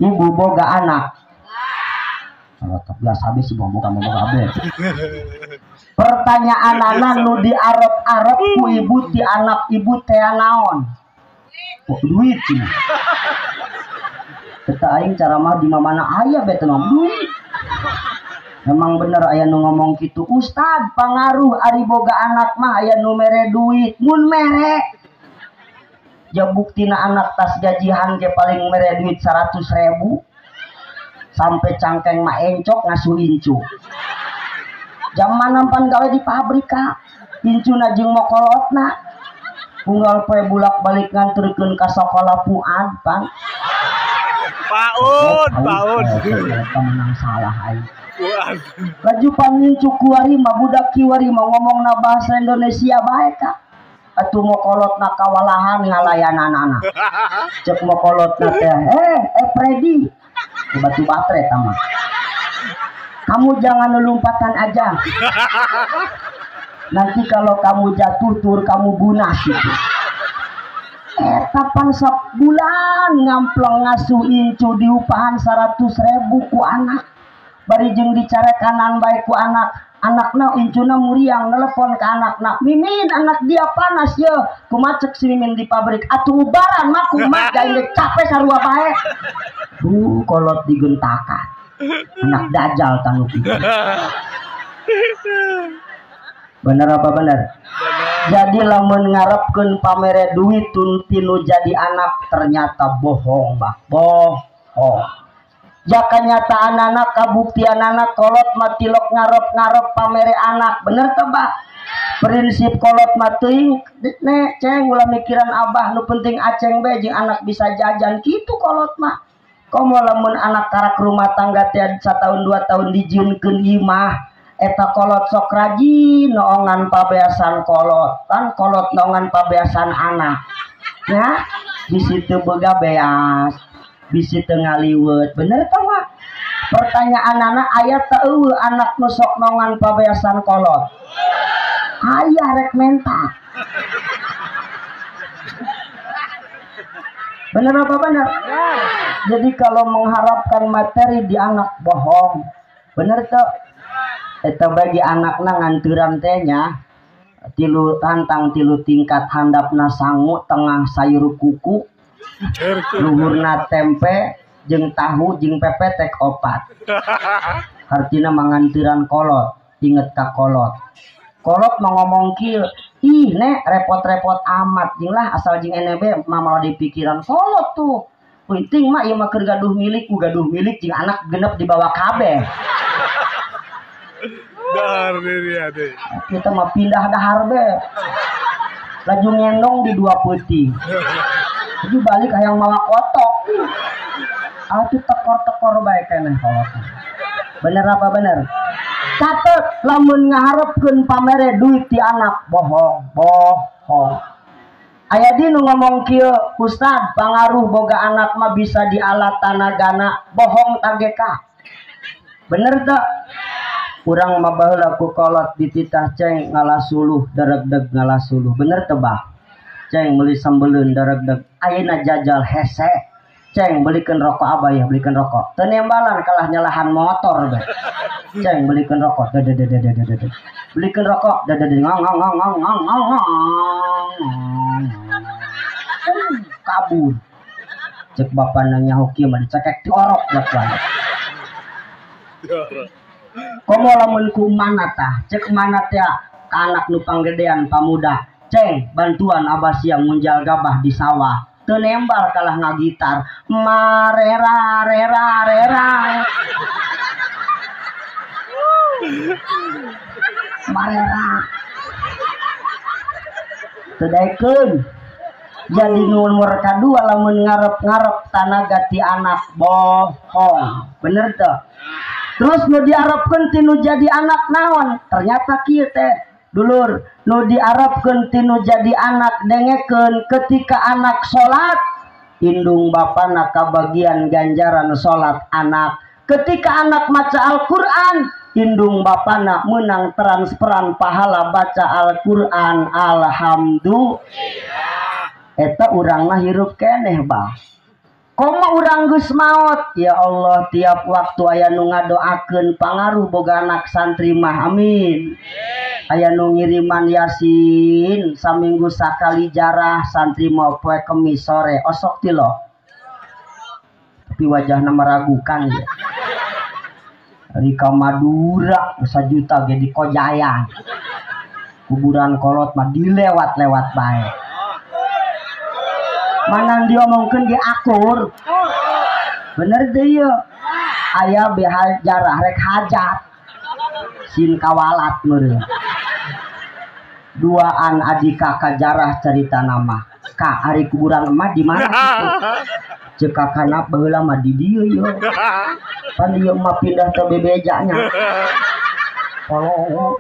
Ibu boga anak. Kalau 14 habis si boga habis. Pertanyaan anak nu di Arab ku ibu ti anak ibu teh naon? Duit cina. Kita aing cara mah di mana aya bete duit. Memang bener aya nu ngomong gitu. Ustad pangaruh ari boga anak mah aya nu mere duit. Mun mere ya buktina anak tas gajihan ge paling mere duit 100.000 sampai cangkeng mah encok ngasuh incu. Zaman nampan gawe di pabrik ka incuna jeung mokolotna unggal poe bulak-balik nganturkeun ka sakola puad pan. Paun. Menang salah aing. Laju panincu kuari mah budak kiwari mah ngomongna bahasa Indonesia bae ka. Atuh mokolotna kawalahan ngalayananana. Cek mokolotna teh, Freddy. Batu baterai tamat. Kamu jangan lompatan aja. Nanti kalau kamu jatuh tur kamu bunas itu. Kapan sebulan ngampleng ngasuh incu diupahan 100.000 ku anak. Bari jeung dicare kanan baik ku anak. Anakna incuna muriang nelpon ke anakna, Mimin anak dia panas ya, kumacek si Mimin di pabrik, atuh ubaran mah kumat gaya capek sarua bae. Kolot digentakan, anak dajal tanu kita. Bener apa bener? Jadi lamun ngarepkeun pamere duit tinu jadi anak ternyata bohong bah, bohong. Jaka nyataan anak kabuktian anak kolot matilok ngarep pamere anak bener tebak prinsip kolot matuing nek ceng ulah mikiran abah nu penting aceng be jeung anak bisa jajan gitu kolot mah komo lamun anak karak rumah tangga teh 1 tahun 2 tahun dijieunkeun imah eta kolot sok rajin noongan pabeasan kolot kan kolot noongan pabeasan anak ya di situ boga beas bisi tengah liwet bener tau mah pertanyaan anak ayat teu anak nusok nongan pabeasan kolot ayah rek menta bener apa bener jadi kalau mengharapkan materi di anak bohong bener tuh eta bagi anakna nganturan tehnya tilu tantang tilu tingkat handapna sangu tengah sayur kuku luhurna tempe jeung tahu jeung pepetek opat artina mangantiran kolot inget ka kolot mau ngomong kieu ih nek repot-repot amat jeung lah asal jeung NB mah dipikiran kolot tuh penting mah ieu mah keur gaduh milik jeung anak genep dibawa kabeh dahar deui ade kita mah pindah dahar be laju ngendong di 2 peuting jadi balik hayang mawa kotok. Atuh tekor-tekor bae keneh kolot. Bener apa bener? Catet lamun ngaharepkeun pamere duit ti anak bohong. Aya di nu ngomong kieu, Ustad, pangaruh boga anak mah bisa dialat tanagana bohong tageka. Bener teu? Urang mah baheula ku kolot dititah ceng ngalasuluh daregdeg ngalasuluh. Bener teu bah? Ceng beli sambeleun daregdeg ayeuna jajal hese ceng belikeun rokok abah ya belikeun rokok teu nembalan kalah nyalahan motor be ceng belikeun rokok belikeun rokok kabur cek bapak nanya hoki mah dicekek diorok lakuan komo lamun ku mana tah cek mana teh ka anak nu panggedean pamuda ceng bantuan abah siang munjal gabah di sawah teu nembal kalah ngagitar marera rera rera marera teu daekeun jadi nomor kadua lamun ngarep-ngarep tanaga ti anak bohong bener teu terus nu diarepkeun tinu jadi anak naon ternyata kieu teh dulur nu diarepkeun tinu jadi anak dengekeun ketika anak salat indung bapana kabagian ganjaran salat anak ketika anak maca Al-Qur'an indung bapana menang transferan pahala baca Al-Qur'an alhamdulillah eta urang mah hirup keneh bah koma urang geus maot ya Allah tiap waktu aya nu ngadoakeun pangaruh boga anak santri mah amin. Aya nu ngiriman yasin saminggu sakali jarah santri mau poe Kemis sore osok ti lo. Tapi wajahna meragukan ya. Rika Madura 1 juta ge di Kojayan. Kuburan kolot mah dilewat-lewat bae. Mana diomongkeun ge akur. Bener deh ya. Aya behal jarah rek hajat. Sin kawalat meureun. Duaan adik kakak jarah cerita nama. Kak ari kuburan emak di mana kitu? Ceuk kakana baheula mah di dieu yo. Pan dieu mah pindah ke bebejanya. Polongo.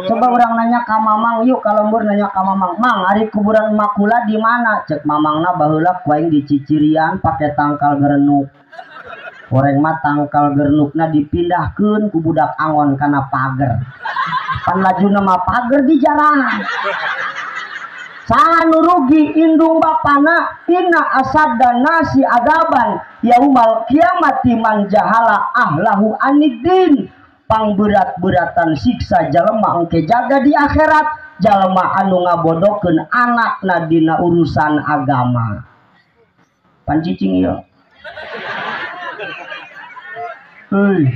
Coba orang nanya ka Mamang yuk kalau lembur nanya ka Mamang. Mang, ari kuburan emak kula di mana? Cek Mamangna baheula kuaing di Cicirian pake tangkal gerenuk. Orang mah tangkal gerenukna dipindahkeun ku budak angon kana pager. Pan lajuna mah pager di jarah. Saha nu rugi indung bapana inna asadda nasi adaban yaumal kiamati man jahala ahlahu aniddin. Pangberat-beratan siksa jalema engke jaga di akhirat jalema anu ngabodokeun anakna dina urusan agama. Pan cicing ieu. Heuh